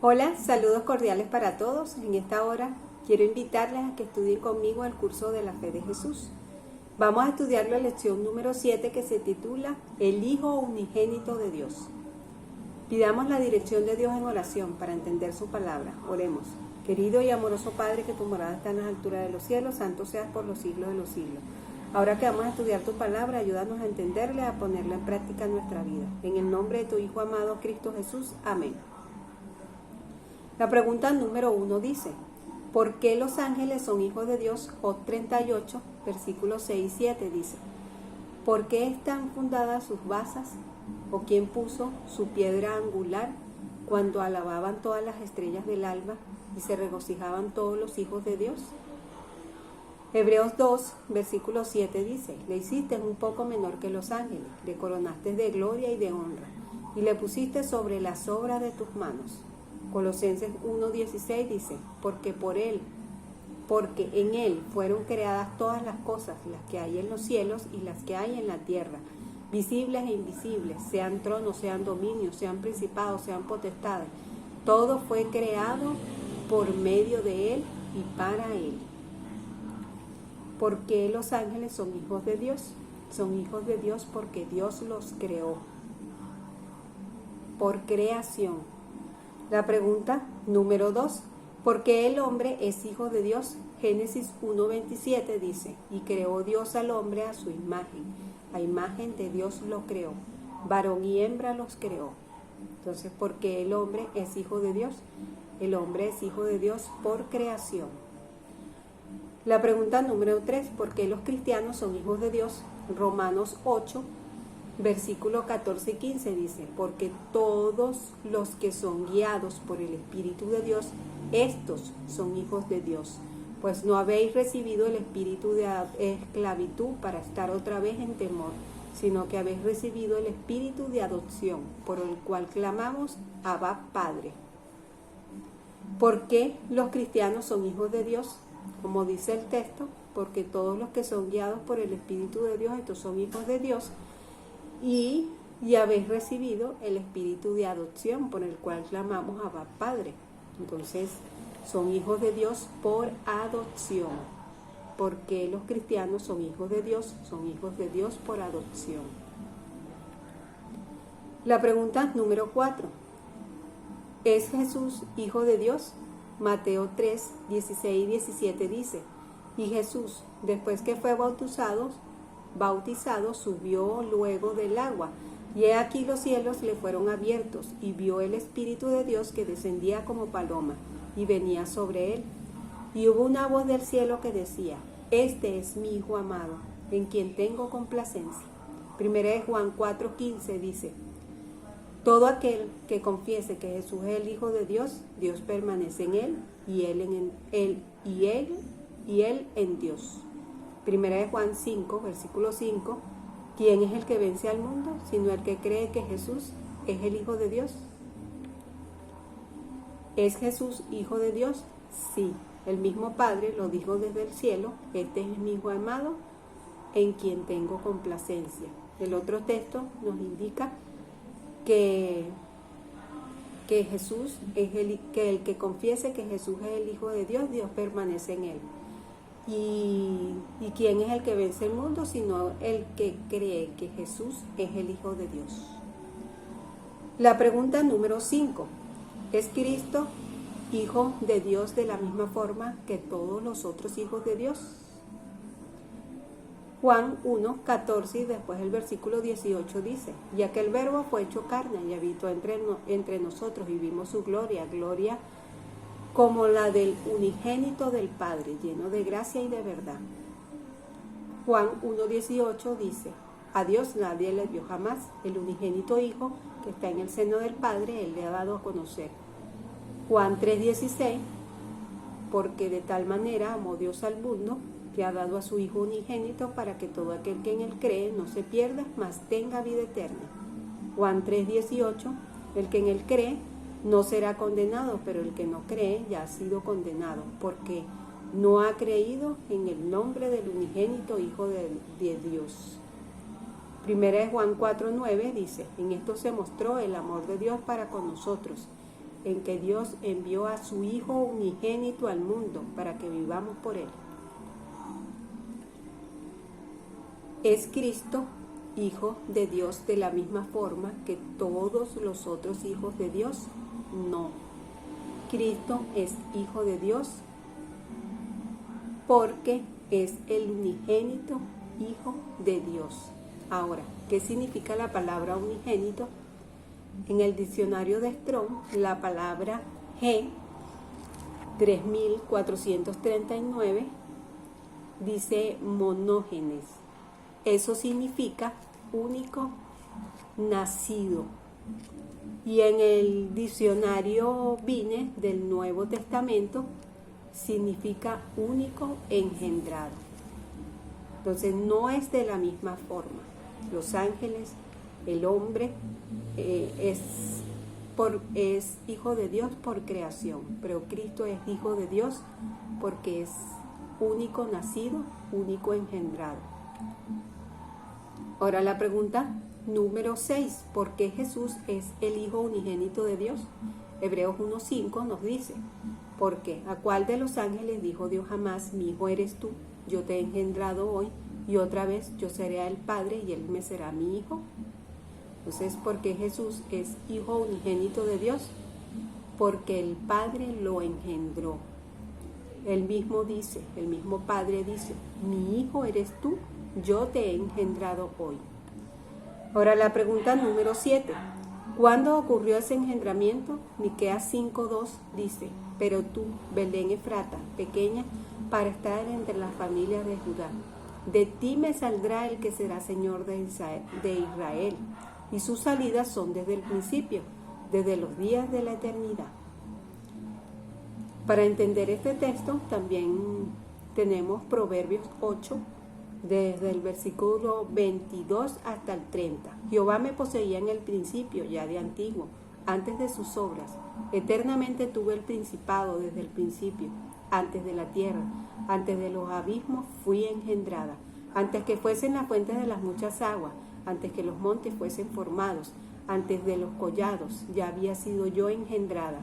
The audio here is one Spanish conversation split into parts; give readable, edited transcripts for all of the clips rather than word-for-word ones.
Hola, saludos cordiales para todos. En esta hora quiero invitarles a que estudien conmigo el curso de la fe de Jesús. Vamos a estudiar la lección número 7 que se titula El Hijo Unigénito de Dios. Pidamos la dirección de Dios en oración para entender su palabra. Oremos. Querido y amoroso Padre, que tu morada está en las alturas de los cielos, santo seas por los siglos de los siglos. Ahora que vamos a estudiar tu palabra, ayúdanos a entenderla, a ponerla en práctica en nuestra vida. En el nombre de tu Hijo amado, Cristo Jesús. Amén. La pregunta número 1 dice, ¿por qué los ángeles son hijos de Dios? Job 38, versículos 6 y 7 dice, ¿por qué están fundadas sus basas? ¿O quién puso su piedra angular cuando alababan todas las estrellas del alba y se regocijaban todos los hijos de Dios? Hebreos 2, versículo 7 dice, le hiciste un poco menor que los ángeles, le coronaste de gloria y de honra, y le pusiste sobre las obras de tus manos. Colosenses 1:16 dice, porque en Él fueron creadas todas las cosas, las que hay en los cielos y las que hay en la tierra, visibles e invisibles, sean tronos, sean dominios, sean principados, sean potestades. Todo fue creado por medio de Él y para Él. ¿Por qué los ángeles son hijos de Dios? Son hijos de Dios porque Dios los creó. Por creación. La pregunta número 2, ¿por qué el hombre es hijo de Dios? Génesis 1:27 dice, y creó Dios al hombre a su imagen. A imagen de Dios lo creó. Varón y hembra los creó. Entonces, ¿por qué el hombre es hijo de Dios? El hombre es hijo de Dios por creación. La pregunta número 3, ¿por qué los cristianos son hijos de Dios? Romanos 8, versículo 14 y 15 dice, porque todos los que son guiados por el Espíritu de Dios, estos son hijos de Dios. Pues no habéis recibido el espíritu de esclavitud para estar otra vez en temor, sino que habéis recibido el espíritu de adopción, por el cual clamamos, Abba, Padre. ¿Por qué los cristianos son hijos de Dios? Como dice el texto, porque todos los que son guiados por el Espíritu de Dios, estos son hijos de Dios, y habéis recibido el espíritu de adopción por el cual clamamos Abba Padre. Entonces son hijos de Dios por adopción. ¿Por qué los cristianos son hijos de Dios? Son hijos de Dios por adopción. La pregunta número 4, ¿es Jesús hijo de Dios? Mateo 3, 16 y 17 dice, y Jesús, después que fue bautizado, subió luego del agua, y he aquí los cielos le fueron abiertos, y vio el Espíritu de Dios que descendía como paloma, y venía sobre él. Y hubo una voz del cielo que decía, este es mi Hijo amado, en quien tengo complacencia. Primera de Juan 4:15 dice, todo aquel que confiese que Jesús es el Hijo de Dios, Dios permanece en él, y él en Dios. Primera de Juan 5, versículo 5, ¿quién es el que vence al mundo, sino el que cree que Jesús es el Hijo de Dios? ¿Es Jesús Hijo de Dios? Sí, el mismo Padre lo dijo desde el cielo, este es mi Hijo amado, en quien tengo complacencia. El otro texto nos indica que Jesús es que el que confiese que Jesús es el Hijo de Dios, Dios permanece en él. ¿Y quién es el que vence el mundo? Sino el que cree que Jesús es el Hijo de Dios. La pregunta número 5. ¿Es Cristo Hijo de Dios de la misma forma que todos los otros hijos de Dios? Juan 1:14 y después el versículo 18 dice, y aquel verbo fue hecho carne y habitó entre nosotros y vimos su gloria como la del unigénito del Padre, lleno de gracia y de verdad. Juan 1:18 dice, a Dios nadie le vio jamás, el unigénito Hijo que está en el seno del Padre, Él le ha dado a conocer. Juan 3:16, porque de tal manera amó Dios al mundo, que ha dado a su Hijo unigénito para que todo aquel que en Él cree no se pierda, mas tenga vida eterna. Juan 3:18, el que en Él cree no será condenado, pero el que no cree ya ha sido condenado, porque no ha creído en el nombre del unigénito Hijo de Dios. Primera de Juan 4:9 dice, en esto se mostró el amor de Dios para con nosotros, en que Dios envió a su Hijo unigénito al mundo para que vivamos por Él. ¿Es Cristo Hijo de Dios de la misma forma que todos los otros hijos de Dios? No. Cristo es Hijo de Dios porque es el unigénito Hijo de Dios. Ahora, ¿qué significa la palabra unigénito? En el diccionario de Strong, la palabra G 3439 dice monógenes. Eso significa único nacido. Y en el diccionario Vine del Nuevo Testamento significa único engendrado. Entonces no es de la misma forma. Los ángeles, el hombre es hijo de Dios por creación, pero Cristo es hijo de Dios porque es único nacido, único engendrado. Ahora la pregunta número 6, ¿por qué Jesús es el Hijo unigénito de Dios? Hebreos 1:5 nos dice, ¿por qué? ¿A cuál de los ángeles dijo Dios jamás, mi hijo eres tú, yo te he engendrado hoy, y otra vez yo seré el Padre y él me será mi hijo? Entonces, ¿por qué Jesús es Hijo unigénito de Dios? Porque el Padre lo engendró. Él mismo dice, el mismo Padre dice, mi hijo eres tú, yo te he engendrado hoy. Ahora la pregunta número 7. ¿Cuándo ocurrió ese engendramiento? Miqueas 5:2 dice, pero tú, Belén Efrata, pequeña, para estar entre las familias de Judá, de ti me saldrá el que será Señor de Israel, y sus salidas son desde el principio, desde los días de la eternidad. Para entender este texto también tenemos Proverbios 8, desde el versículo 22 hasta el 30. Jehová me poseía en el principio, ya de antiguo, antes de sus obras. Eternamente tuve el principado desde el principio, antes de la tierra, antes de los abismos fui engendrada, antes que fuesen las fuentes de las muchas aguas, antes que los montes fuesen formados, antes de los collados, ya había sido yo engendrada.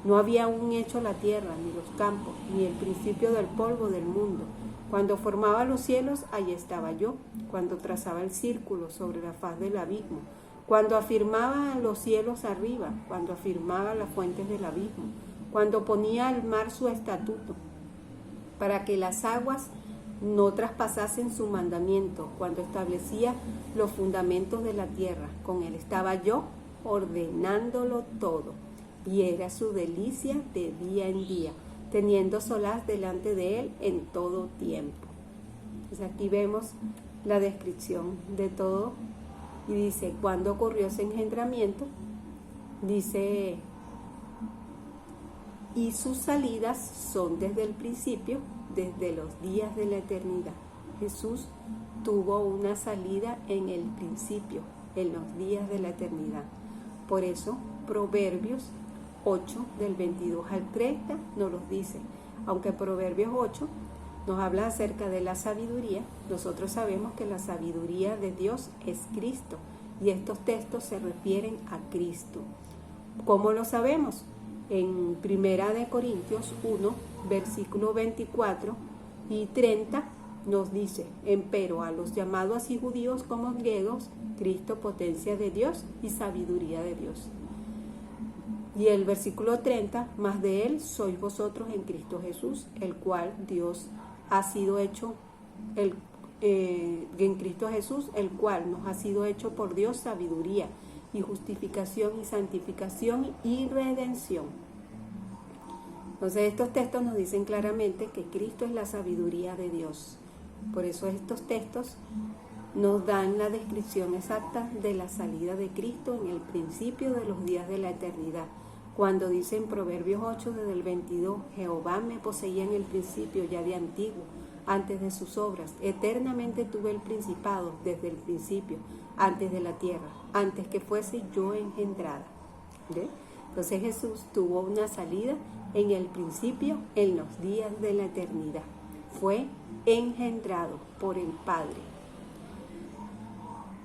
No había aún hecho la tierra, ni los campos, ni el principio del polvo del mundo. Cuando formaba los cielos, allí estaba yo, cuando trazaba el círculo sobre la faz del abismo, cuando afirmaba los cielos arriba, cuando afirmaba las fuentes del abismo, cuando ponía al mar su estatuto, para que las aguas no traspasasen su mandamiento, cuando establecía los fundamentos de la tierra. Con él estaba yo, ordenándolo todo, y era su delicia de día en día, teniendo solaz delante de él en todo tiempo. Entonces aquí vemos la descripción de todo, y dice, ¿cuándo ocurrió ese engendramiento? Dice, y sus salidas son desde el principio, desde los días de la eternidad. Jesús tuvo una salida en el principio, en los días de la eternidad. Por eso, Proverbios 8, del 22 al 30, nos los dice. Aunque Proverbios 8 nos habla acerca de la sabiduría, nosotros sabemos que la sabiduría de Dios es Cristo, y estos textos se refieren a Cristo. ¿Cómo lo sabemos? En 1 Corintios 1, versículo 24 y 30 nos dice, empero a los llamados así judíos como griegos, Cristo potencia de Dios y sabiduría de Dios. Y el versículo 30, más de él sois vosotros en Cristo Jesús, el cual Dios ha sido hecho, en Cristo Jesús, el cual nos ha sido hecho por Dios sabiduría y justificación y santificación y redención. Entonces estos textos nos dicen claramente que Cristo es la sabiduría de Dios. Por eso estos textos nos dan la descripción exacta de la salida de Cristo en el principio de los días de la eternidad. Cuando dice en Proverbios 8, desde el 22, Jehová me poseía en el principio, ya de antiguo, antes de sus obras. Eternamente tuve el principado desde el principio, antes de la tierra, antes que fuese yo engendrada. ¿Ve? Entonces Jesús tuvo una salida en el principio, en los días de la eternidad. Fue engendrado por el Padre.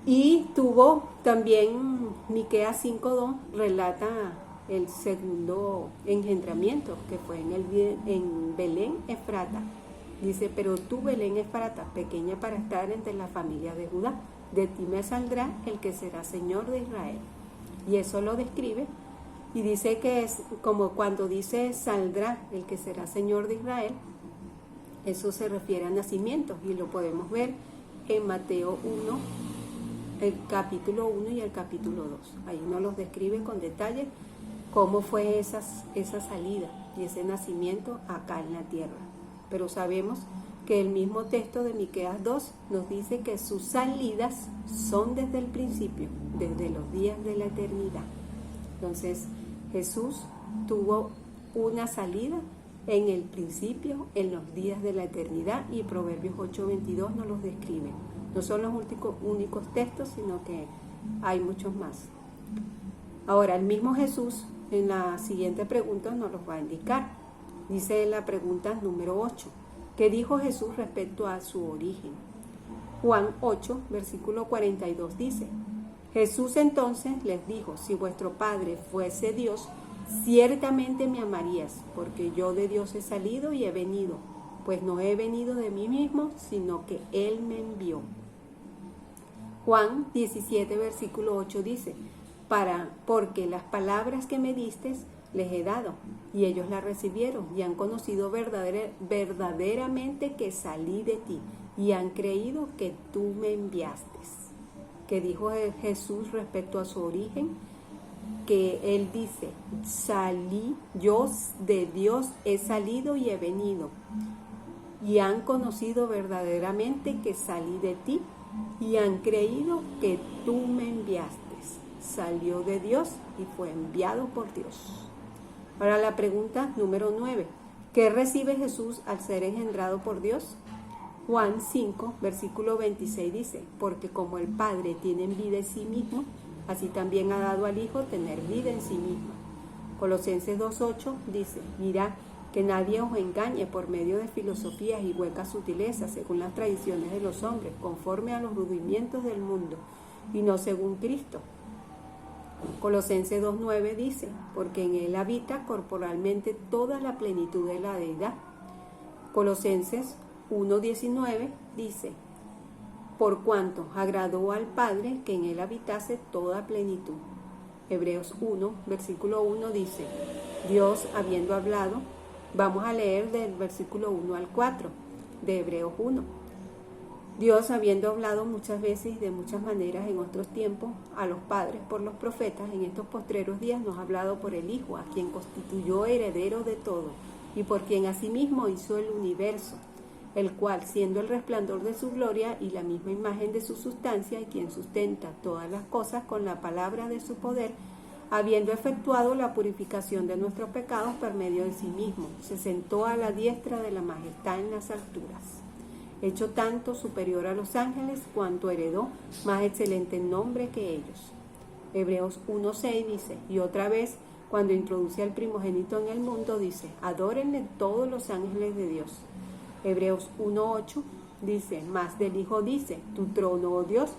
Y tuvo también, Miqueas 5:2 relata el segundo engendramiento, que fue en Belén Efrata. Dice, pero tú, Belén Efrata, pequeña para estar entre las familias de Judá, de ti me saldrá el que será Señor de Israel. Y eso lo describe, y dice que es como cuando dice saldrá el que será Señor de Israel, eso se refiere a nacimiento, y lo podemos ver en Mateo 1, el capítulo 1 y el capítulo 2. Ahí nos los describe con detalle cómo fue esa salida y ese nacimiento acá en la tierra. Pero sabemos que el mismo texto de Miqueas 2 nos dice que sus salidas son desde el principio, desde los días de la eternidad. Entonces, Jesús tuvo una salida en el principio, en los días de la eternidad, y Proverbios 8:22 nos los describe. No son los únicos textos, sino que hay muchos más. Ahora, el mismo Jesús en la siguiente pregunta nos los va a indicar. Dice en la pregunta número 8, ¿qué dijo Jesús respecto a su origen? Juan 8, versículo 42 dice, Jesús entonces les dijo, si vuestro Padre fuese Dios, ciertamente me amarías, porque yo de Dios he salido y he venido, pues no he venido de mí mismo, sino que Él me envió. Juan 17, versículo 8 dice, porque las palabras que me distes les he dado, y ellos las recibieron, y han conocido verdaderamente que salí de ti, y han creído que tú me enviaste. ¿Qué dijo Jesús respecto a su origen? Que Él dice, yo de Dios he salido y he venido, y han conocido verdaderamente que salí de ti, y han creído que tú me enviaste. Salió de Dios y fue enviado por Dios. Ahora la pregunta número 9. ¿Qué recibe Jesús al ser engendrado por Dios? Juan 5, versículo 26 dice, porque como el Padre tiene vida en sí mismo, así también ha dado al Hijo tener vida en sí mismo. Colosenses 2:8 dice, mirad que nadie os engañe por medio de filosofías y huecas sutilezas, según las tradiciones de los hombres, conforme a los rudimientos del mundo, y no según Cristo. Colosenses 2:9 dice, porque en Él habita corporalmente toda la plenitud de la deidad. Colosenses 1:19 dice, por cuanto agradó al Padre que en Él habitase toda plenitud. Hebreos 1, versículo 1 dice, Dios habiendo hablado, vamos a leer del versículo 1 al 4 de Hebreos 1. Dios habiendo hablado muchas veces y de muchas maneras en otros tiempos a los padres por los profetas, en estos postreros días nos ha hablado por el Hijo, a quien constituyó heredero de todo, y por quien asimismo hizo el universo, el cual, siendo el resplandor de su gloria y la misma imagen de su sustancia, y quien sustenta todas las cosas con la palabra de su poder, habiendo efectuado la purificación de nuestros pecados por medio de sí mismo, se sentó a la diestra de la majestad en las alturas, hecho tanto superior a los ángeles, cuanto heredó más excelente nombre que ellos. Hebreos 1:6 dice, y otra vez, cuando introduce al primogénito en el mundo, dice, adórenle todos los ángeles de Dios. Hebreos 1:8 dice, más del Hijo dice, tu trono, oh Dios,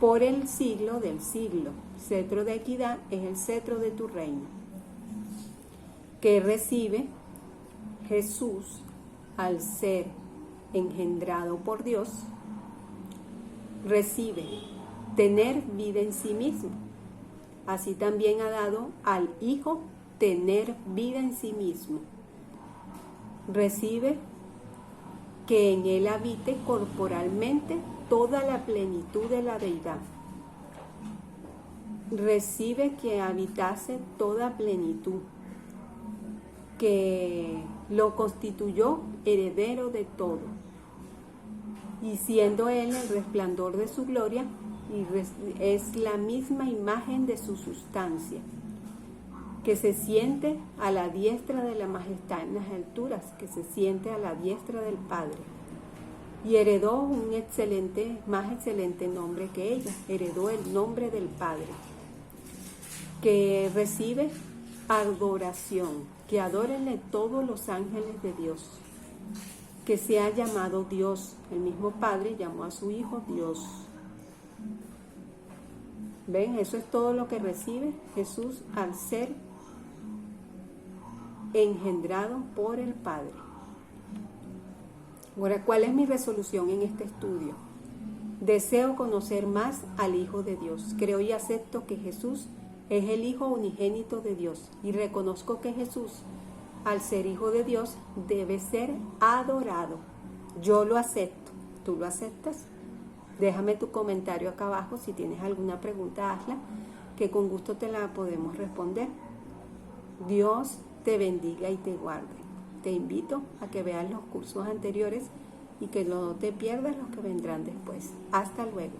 por el siglo del siglo, cetro de equidad es el cetro de tu reino. Que recibe Jesús al ser engendrado por Dios, recibe tener vida en sí mismo. Así también ha dado al Hijo tener vida en sí mismo. Recibe que en Él habite corporalmente toda la plenitud de la deidad. Recibe que habitase toda plenitud, que lo constituyó heredero de todo, y siendo Él el resplandor de su gloria, y es la misma imagen de su sustancia, que se siente a la diestra de la majestad en las alturas, que se siente a la diestra del Padre, y heredó un más excelente nombre que ella, heredó el nombre del Padre, que recibe adoración, que adórenle todos los ángeles de Dios, que se ha llamado Dios. El mismo Padre llamó a su Hijo Dios. ¿Ven? Eso es todo lo que recibe Jesús al ser engendrado por el Padre. Ahora, ¿cuál es mi resolución en este estudio? Deseo conocer más al Hijo de Dios. Creo y acepto que Jesús es el Hijo unigénito de Dios y reconozco que Jesús, al ser Hijo de Dios, debe ser adorado. Yo lo acepto. ¿Tú lo aceptas? Déjame tu comentario acá abajo. Si tienes alguna pregunta, hazla, que con gusto te la podemos responder. Dios te bendiga y te guarde. Te invito a que veas los cursos anteriores y que no te pierdas los que vendrán después. Hasta luego.